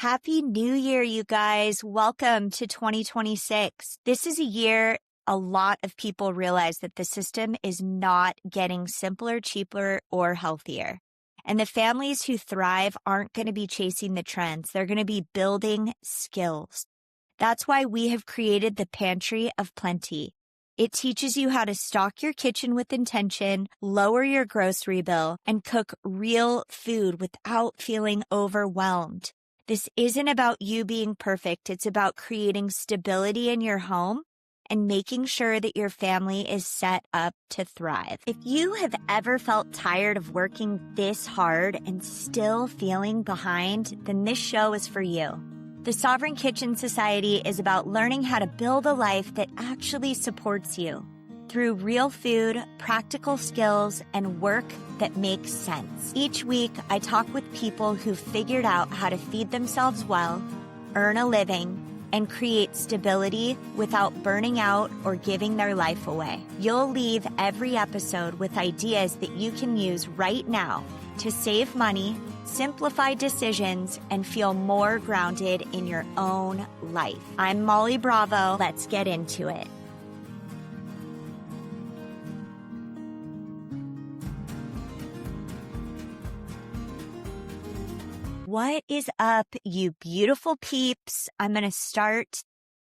Happy New Year, you guys. Welcome to 2026. This is a year a lot of people realize that the system is not getting simpler, cheaper, or healthier. And the families who thrive aren't going to be chasing the trends. They're going to be building skills. That's why we have created the Pantry of Plenty. It teaches you how to stock your kitchen with intention, lower your grocery bill, and cook real food without feeling overwhelmed. This isn't about you being perfect. It's about creating stability in your home and making sure that your family is set up to thrive. If you have ever felt tired of working this hard and still feeling behind, then this show is for you. The Sovereign Kitchen Society is about learning how to build a life that actually supports you through real food, practical skills, and work that makes sense. Each week, I talk with people who've figured out how to feed themselves well, earn a living, and create stability without burning out or giving their life away. You'll leave every episode with ideas that you can use right now to save money, simplify decisions, and feel more grounded in your own life. I'm Molly Bravo. Let's get into it. What is up, you beautiful peeps? I'm going to start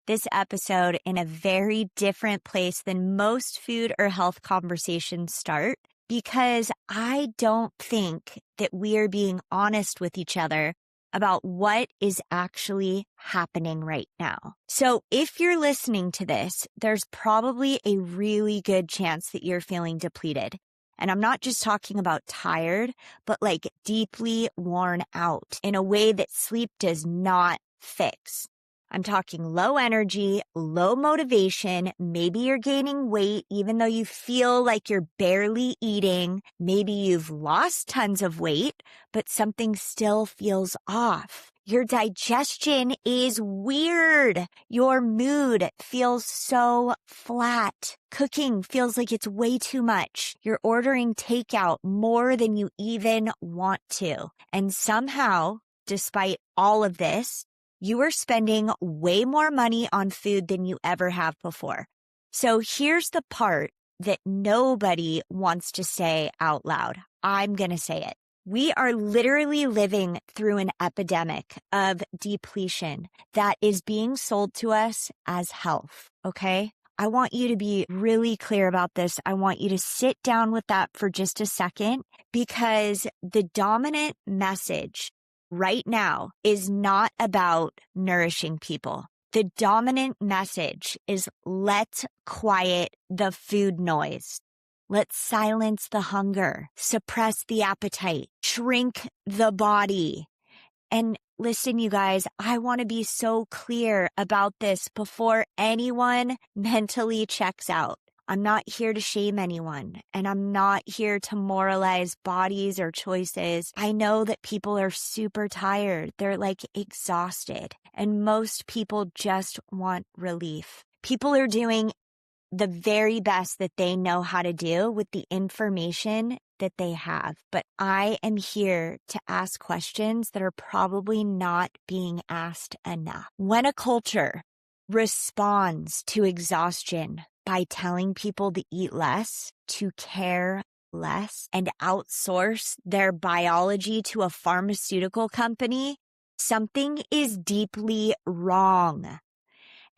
this episode in a very different place than most food or health conversations start, because I don't think that we are being honest with each other about what is actually happening right now. So if you're listening to this, there's probably a really good chance that you're feeling depleted. And I'm not just talking about tired, but like deeply worn out in a way that sleep does not fix. I'm talking low energy, low motivation. Maybe you're gaining weight even though you feel like you're barely eating. Maybe you've lost tons of weight, but something still feels off. Your digestion is weird. Your mood feels so flat. Cooking feels like it's way too much. You're ordering takeout more than you even want to. And somehow, despite all of this, you are spending way more money on food than you ever have before. So here's the part that nobody wants to say out loud. I'm going to say it. We are literally living through an epidemic of depletion that is being sold to us as health, okay? I want you to be really clear about this. I want you to sit down with that for just a second, because the dominant message right now is not about nourishing people. The dominant message is let's quiet the food noise. Let's silence the hunger, suppress the appetite, shrink the body. And listen, you guys, I want to be so clear about this before anyone mentally checks out. I'm not here to shame anyone, and I'm not here to moralize bodies or choices. I know that people are super tired. They're like exhausted, and most people just want relief. People are doing the very best that they know how to do with the information that they have. But I am here to ask questions that are probably not being asked enough. When a culture responds to exhaustion by telling people to eat less, to care less, and outsource their biology to a pharmaceutical company, something is deeply wrong.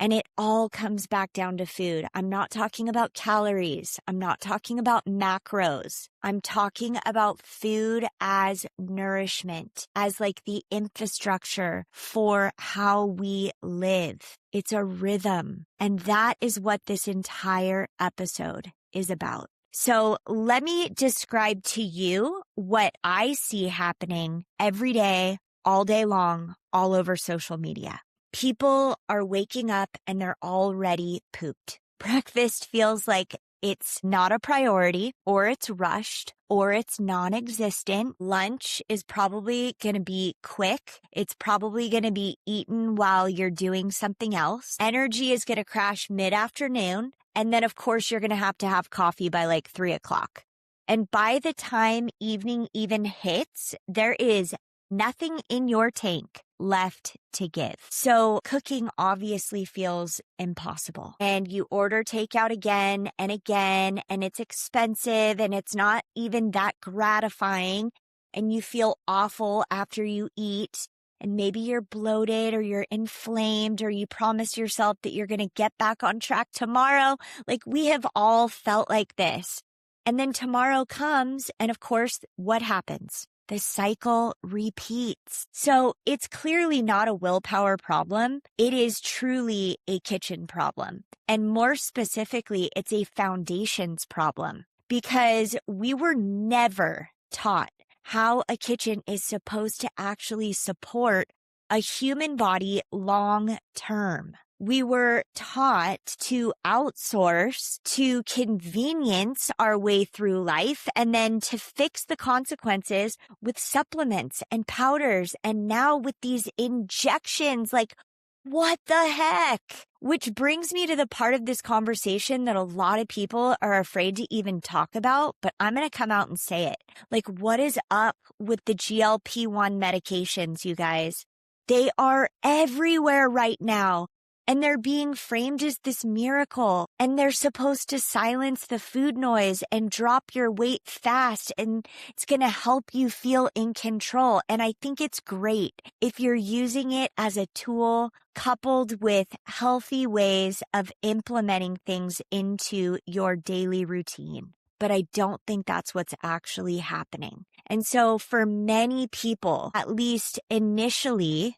And it all comes back down to food. I'm not talking about calories. I'm not talking about macros. I'm talking about food as nourishment, as like the infrastructure for how we live. It's a rhythm. And that is what this entire episode is about. So let me describe to you what I see happening every day, all day long, all over social media. People are waking up and they're already pooped. Breakfast feels like it's not a priority, or it's rushed, or it's non-existent. Lunch is probably going to be quick. It's probably going to be eaten while you're doing something else. Energy is going to crash mid-afternoon. And then, of course, you're going to have coffee by like 3 o'clock. And by the time evening even hits, there is nothing in your tank left to give. So cooking obviously feels impossible. And you order takeout again, and it's expensive, and it's not even that gratifying. And you feel awful after you eat. And maybe you're bloated or you're inflamed or you promise yourself that you're going to get back on track tomorrow. Like, we have all felt like this. And then tomorrow comes, and of course, what happens? The cycle repeats. So it's clearly not a willpower problem. It is truly a kitchen problem. And more specifically, it's a foundations problem, because we were never taught how a kitchen is supposed to actually support a human body long term. We were taught to outsource, to convenience our way through life, and then to fix the consequences with supplements and powders. And now with these injections, like, what the heck? Which brings me to the part of this conversation that a lot of people are afraid to even talk about, but I'm going to come out and say it. Like, what is up with the GLP-1 medications, you guys? They are everywhere right now. And they're being framed as this miracle. And they're supposed to silence the food noise and drop your weight fast. And it's going to help you feel in control. And I think it's great if you're using it as a tool coupled with healthy ways of implementing things into your daily routine. But I don't think that's what's actually happening. And so for many people, at least initially,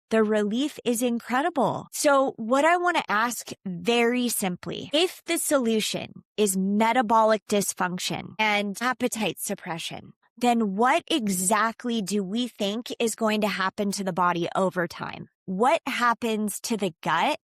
the relief is incredible. So what I want to ask very simply, if the solution is metabolic dysfunction and appetite suppression, then what exactly do we think is going to happen to the body over time? What happens to the gut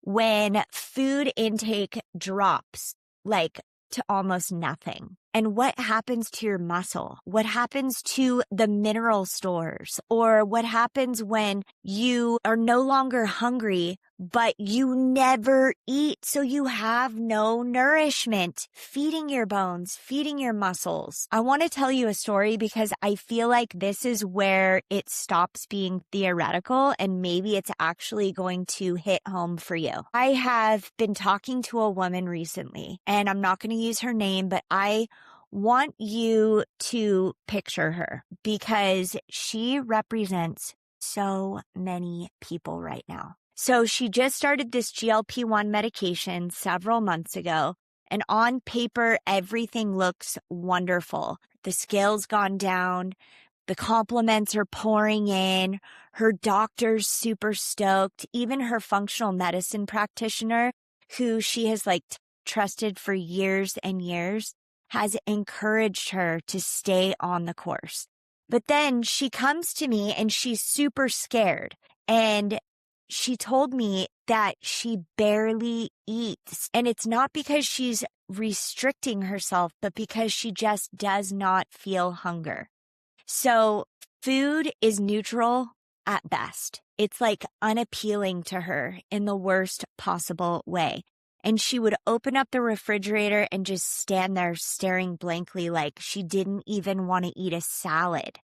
when food intake drops, like, to almost nothing? And what happens to your muscle? What happens to the mineral stores? Or what happens when you are no longer hungry, but you never eat, so you have no nourishment, feeding your bones, feeding your muscles? I want to tell you a story because I feel like this is where it stops being theoretical and maybe it's actually going to hit home for you. I have been talking to a woman recently, and I'm not going to use her name, but I want you to picture her because she represents so many people right now. So she just started this GLP-1 medication several months ago, and on paper, everything looks wonderful. The scale's gone down. The compliments are pouring in. Her doctor's super stoked. Even her functional medicine practitioner, who she has trusted for years and years, has encouraged her to stay on the course. But then she comes to me and she's super scared. And she told me that she barely eats. And it's not because she's restricting herself, but because she just does not feel hunger. So food is neutral at best. It's unappealing to her in the worst possible way. And she would open up the refrigerator and just stand there staring blankly, like she didn't even want to eat a salad.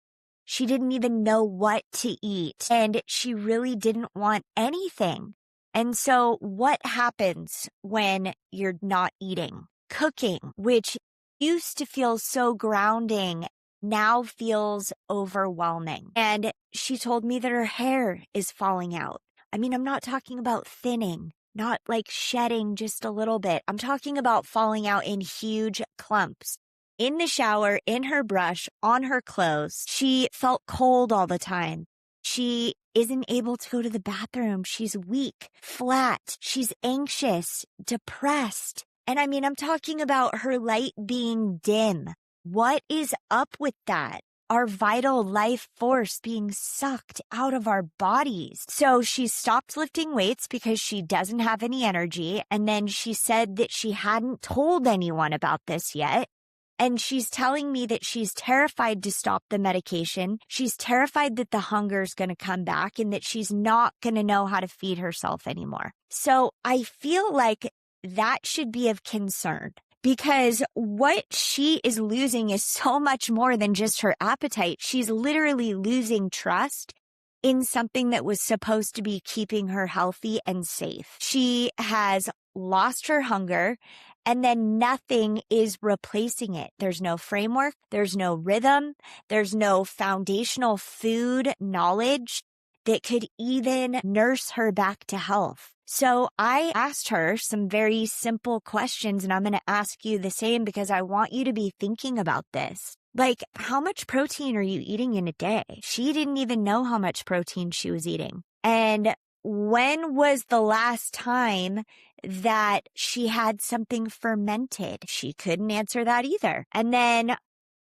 She didn't even know what to eat, and she really didn't want anything. And so what happens when you're not eating? Cooking, which used to feel so grounding, now feels overwhelming. And she told me that her hair is falling out. I mean, I'm not talking about thinning. Not shedding just a little bit. I'm talking about falling out in huge clumps. In the shower, in her brush, on her clothes. She felt cold all the time. She isn't able to go to the bathroom. She's weak, flat. She's anxious, depressed. And I mean, I'm talking about her light being dim. What is up with that? Our vital life force being sucked out of our bodies. So she stopped lifting weights because she doesn't have any energy. And then she said that she hadn't told anyone about this yet. And she's telling me that she's terrified to stop the medication. She's terrified that the hunger is going to come back and that she's not going to know how to feed herself anymore. So I feel like that should be of concern. Because what she is losing is so much more than just her appetite. She's literally losing trust in something that was supposed to be keeping her healthy and safe. She has lost her hunger, and then nothing is replacing it. There's no framework, there's no rhythm, there's no foundational food knowledge that could even nurse her back to health. So I asked her some very simple questions, and I'm going to ask you the same because I want you to be thinking about this. Like, how much protein are you eating in a day? She didn't even know how much protein she was eating. And when was the last time that she had something fermented? She couldn't answer that either. And then,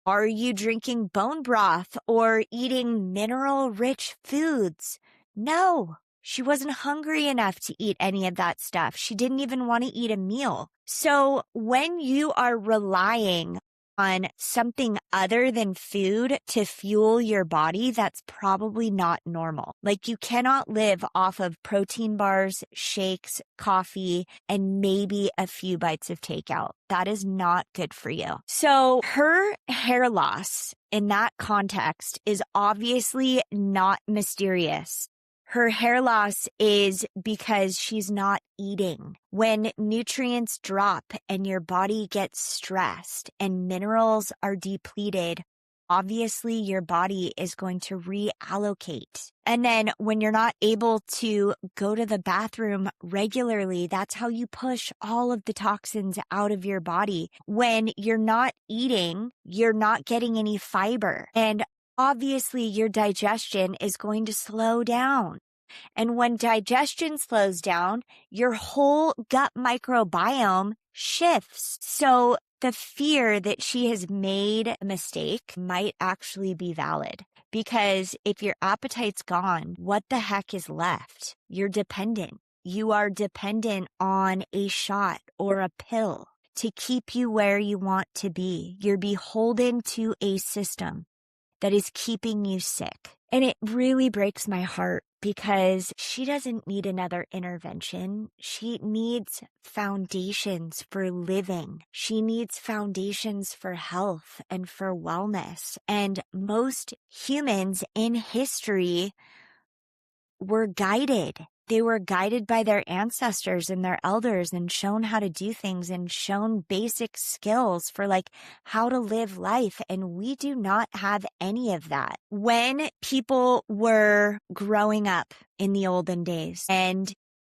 are you drinking bone broth or eating mineral-rich foods? No, she wasn't hungry enough to eat any of that stuff. She didn't even want to eat a meal. So when you are relying on something other than food to fuel your body, that's probably not normal. Like, you cannot live off of protein bars, shakes, coffee, and maybe a few bites of takeout. That is not good for you. So her hair loss in that context is obviously not mysterious. Her hair loss is because she's not eating. When nutrients drop and your body gets stressed and minerals are depleted, obviously your body is going to reallocate. And then when you're not able to go to the bathroom regularly, that's how you push all of the toxins out of your body. When you're not eating, you're not getting any fiber. And obviously your digestion is going to slow down. And when digestion slows down, your whole gut microbiome shifts. So the fear that she has made a mistake might actually be valid. Because if your appetite's gone, what the heck is left? You're dependent. You are dependent on a shot or a pill to keep you where you want to be. You're beholden to a system that is keeping you sick. And it really breaks my heart because she doesn't need another intervention. She needs foundations for living. She needs foundations for health and for wellness. And most humans in history were guided. They were guided by their ancestors and their elders and shown how to do things and shown basic skills for like how to live life. And we do not have any of that. When people were growing up in the olden days and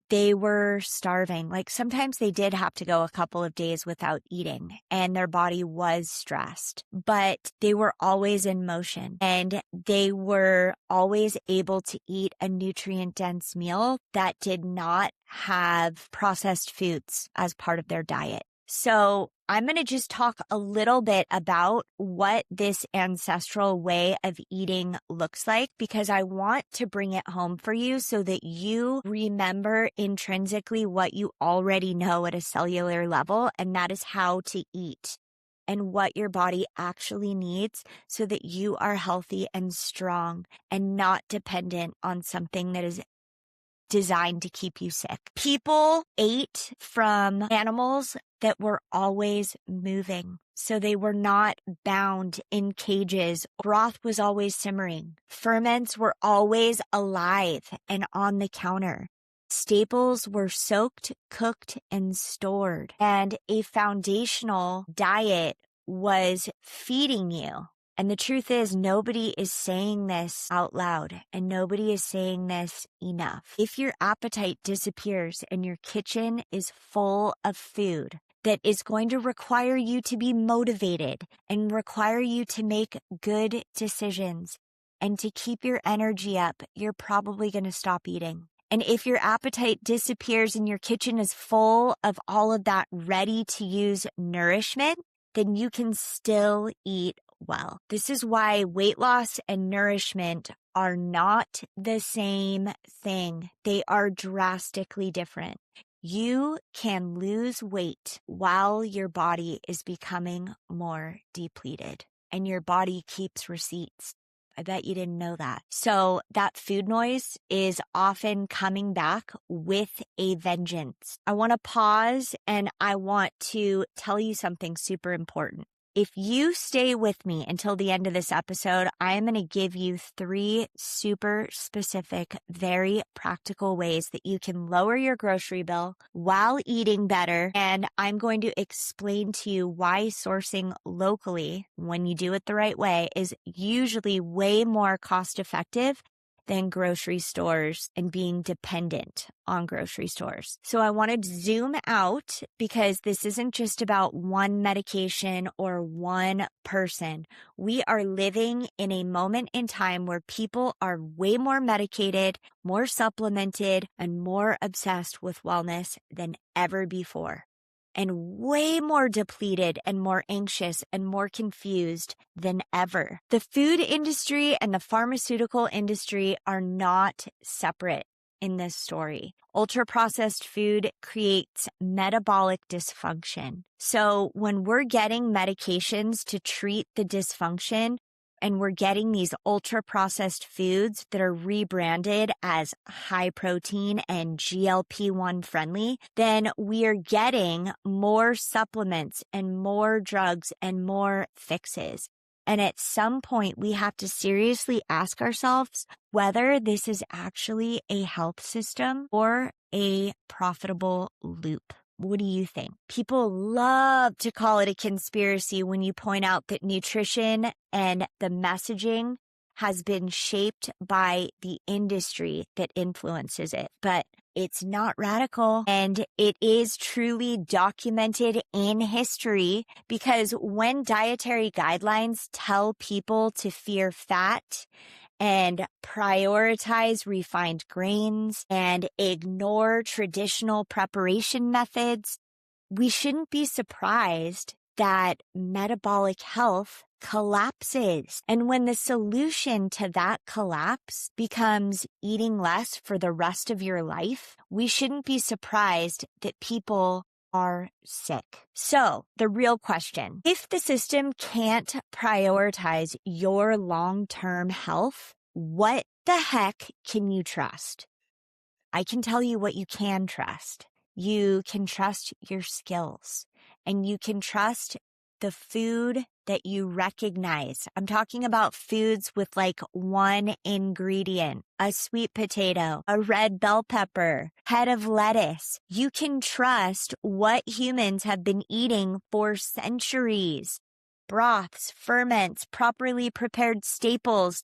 they were starving, like sometimes they did have to go a couple of days without eating and their body was stressed, but they were always in motion and they were always able to eat a nutrient-dense meal that did not have processed foods as part of their diet. So I'm going to just talk a little bit about what this ancestral way of eating looks like because I want to bring it home for you so that you remember intrinsically what you already know at a cellular level, and that is how to eat and what your body actually needs so that you are healthy and strong and not dependent on something that is designed to keep you sick. People ate from animals that were always moving. So they were not bound in cages. Broth was always simmering. Ferments were always alive and on the counter. Staples were soaked, cooked, and stored. And a foundational diet was feeding you. And the truth is, nobody is saying this out loud and nobody is saying this enough. If your appetite disappears and your kitchen is full of food that is going to require you to be motivated and require you to make good decisions and to keep your energy up, you're probably going to stop eating. And if your appetite disappears and your kitchen is full of all of that ready-to-use nourishment, then you can still eat well. This is why weight loss and nourishment are not the same thing. They are drastically different. You can lose weight while your body is becoming more depleted, and your body keeps receipts. I bet you didn't know that. So that food noise is often coming back with a vengeance. I want to pause and I want to tell you something super important. If you stay with me until the end of this episode, I am going to give you 3 super specific, very practical ways that you can lower your grocery bill while eating better. And I'm going to explain to you why sourcing locally, when you do it the right way, is usually way more cost effective than grocery stores and being dependent on grocery stores. So I wanted to zoom out because this isn't just about one medication or one person. We are living in a moment in time where people are way more medicated, more supplemented, and more obsessed with wellness than ever before, and way more depleted and more anxious and more confused than ever. The food industry and the pharmaceutical industry are not separate in this story. Ultra-processed food creates metabolic dysfunction. So when we're getting medications to treat the dysfunction, and we're getting these ultra-processed foods that are rebranded as high protein and GLP-1 friendly, then we are getting more supplements and more drugs and more fixes. And at some point, we have to seriously ask ourselves whether this is actually a health system or a profitable loop. What do you think? People love to call it a conspiracy when you point out that nutrition and the messaging has been shaped by the industry that influences it. But it's not radical, and it is truly documented in history, because when dietary guidelines tell people to fear fat and prioritize refined grains and ignore traditional preparation methods, we shouldn't be surprised that metabolic health collapses. And when the solution to that collapse becomes eating less for the rest of your life, we shouldn't be surprised that people are sick. So the real question, if the system can't prioritize your long-term health, what the heck can you trust? I can tell you what you can trust. You can trust your skills, and you can trust the food that you recognize. I'm talking about foods with like one ingredient, a sweet potato, a red bell pepper, head of lettuce. You can trust what humans have been eating for centuries. Broths, ferments, properly prepared staples,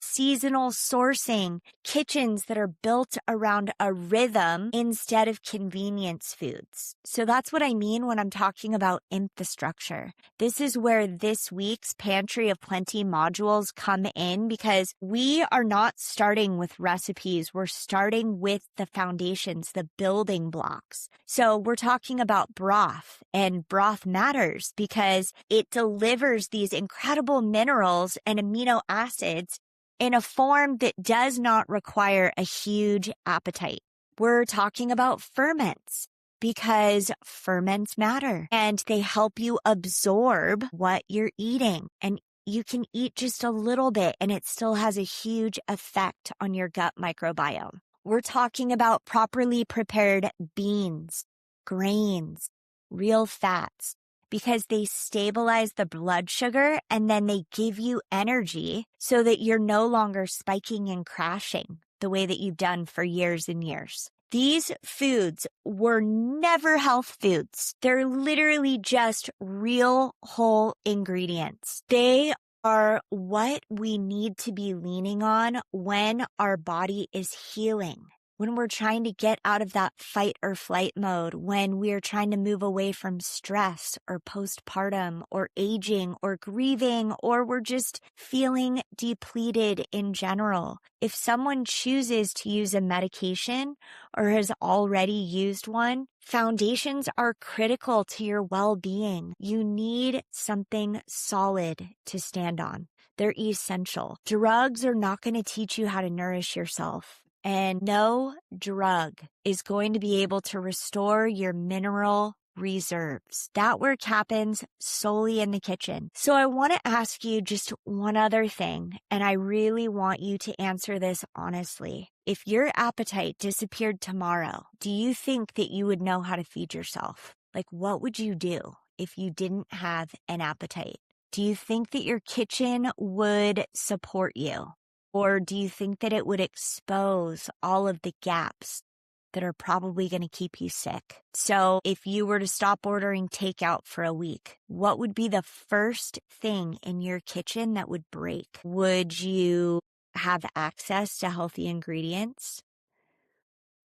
seasonal sourcing, kitchens that are built around a rhythm instead of convenience foods. So that's what I mean when I'm talking about infrastructure. This is where this week's Pantry of Plenty modules come in, because we are not starting with recipes. We're starting with the foundations, the building blocks. So we're talking about broth, and broth matters because it delivers these incredible minerals and amino acids in a form that does not require a huge appetite. We're talking about ferments because ferments matter and they help you absorb what you're eating. And you can eat just a little bit and it still has a huge effect on your gut microbiome. We're talking about properly prepared beans, grains, real fats, because they stabilize the blood sugar and then they give you energy so that you're no longer spiking and crashing the way that you've done for years and years. These foods were never health foods. They're literally just real whole ingredients. They are what we need to be leaning on when our body is healing, when we're trying to get out of that fight or flight mode, when we're trying to move away from stress or postpartum or aging or grieving, or we're just feeling depleted in general. If someone chooses to use a medication or has already used one, foundations are critical to your well-being. You need something solid to stand on. They're essential. Drugs are not going to teach you how to nourish yourself. And no drug is going to be able to restore your mineral reserves. That work happens solely in the kitchen. So I want to ask you just one other thing, and I really want you to answer this honestly. If your appetite disappeared tomorrow, do you think that you would know how to feed yourself? Like, what would you do? if you didn't have an appetite? Do you think that your kitchen would support you? Or do you think that it would expose all of the gaps that are probably going to keep you sick? So if you were to stop ordering takeout for a week, what would be the first thing in your kitchen that would break? Would you have access to healthy ingredients?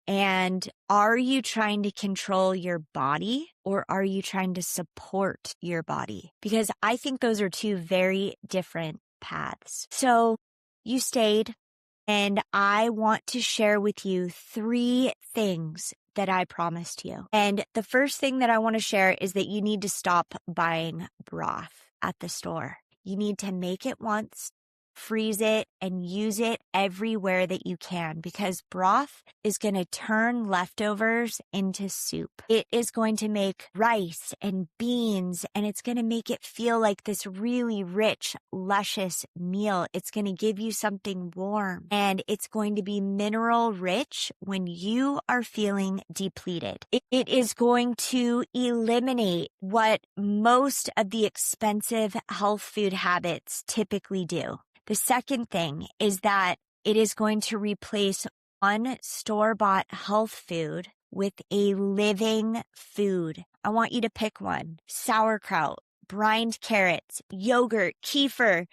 And are you trying to control your body or are you trying to support your body? Because I think those are two very different paths. So you stayed, and I want to share with you 3 things that I promised you. And the first thing that I want to share is that you need to stop buying broth at the store. You need to make it once, freeze it, and use it everywhere that you can, because broth is going to turn leftovers into soup. It is going to make rice and beans, and it's going to make it feel like this really rich, luscious meal. It's going to give you something warm, and it's going to be mineral rich when you are feeling depleted. It is going to eliminate what most of the expensive health food habits typically do. The second thing is that it is going to replace one store-bought health food with a living food. I want you to pick one. Sauerkraut, brined carrots, yogurt, kefir.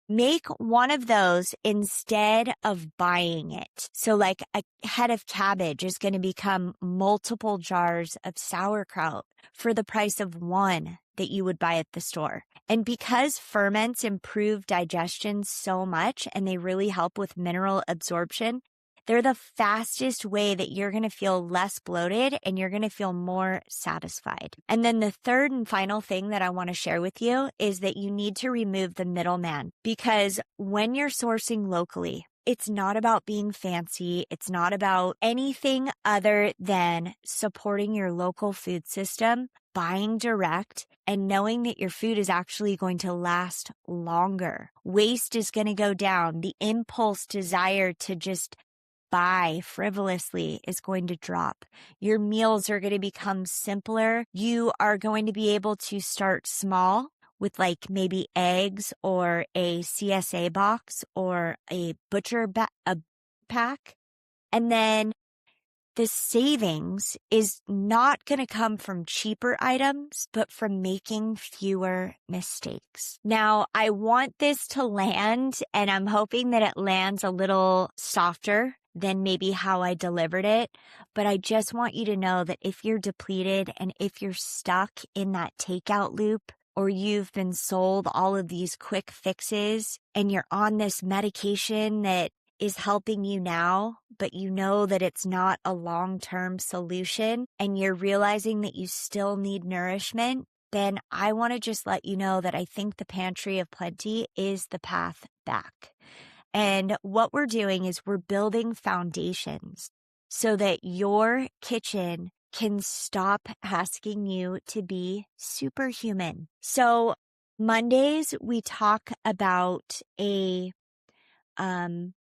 Make one of those instead of buying it. So like a head of cabbage is going to become multiple jars of sauerkraut for the price of one that you would buy at the store. And because ferments improve digestion so much and they really help with mineral absorption, they're the fastest way that you're going to feel less bloated and you're going to feel more satisfied. And then the third and final thing that I want to share with you is that you need to remove the middleman, because when you're sourcing locally, it's not about being fancy. It's not about anything other than supporting your local food system, buying direct, and knowing that your food is actually going to last longer. Waste is going to go down. The impulse desire to just buy frivolously is going to drop. Your meals are going to become simpler. You are going to be able to start small with like maybe eggs or a CSA box or a a pack. And then the savings is not going to come from cheaper items, but from making fewer mistakes. Now, I want this to land, and I'm hoping that it lands a little softer than maybe how I delivered it. But I just want you to know that if you're depleted and if you're stuck in that takeout loop, or you've been sold all of these quick fixes and you're on this medication that is helping you now, but you know that it's not a long-term solution and you're realizing that you still need nourishment, then I want to just let you know that I think the Pantry of Plenty is the path back. And what we're doing is we're building foundations so that your kitchen can stop asking you to be superhuman. So Mondays, we talk about a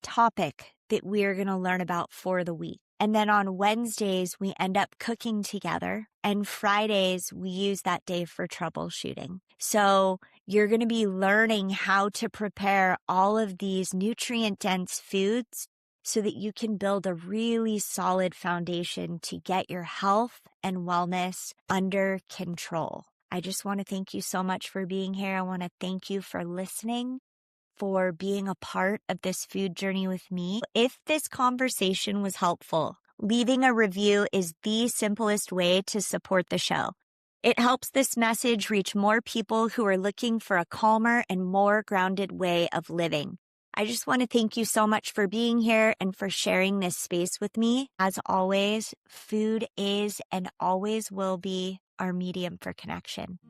topic that we're going to learn about for the week. And then on Wednesdays, we end up cooking together. And Fridays, we use that day for troubleshooting. So you're going to be learning how to prepare all of these nutrient-dense foods so that you can build a really solid foundation to get your health and wellness under control. I just want to thank you so much for being here. I want to thank you for listening, for being a part of this food journey with me. If this conversation was helpful, leaving a review is the simplest way to support the show. It helps this message reach more people who are looking for a calmer and more grounded way of living. I just want to thank you so much for being here and for sharing this space with me. As always, food is and always will be our medium for connection.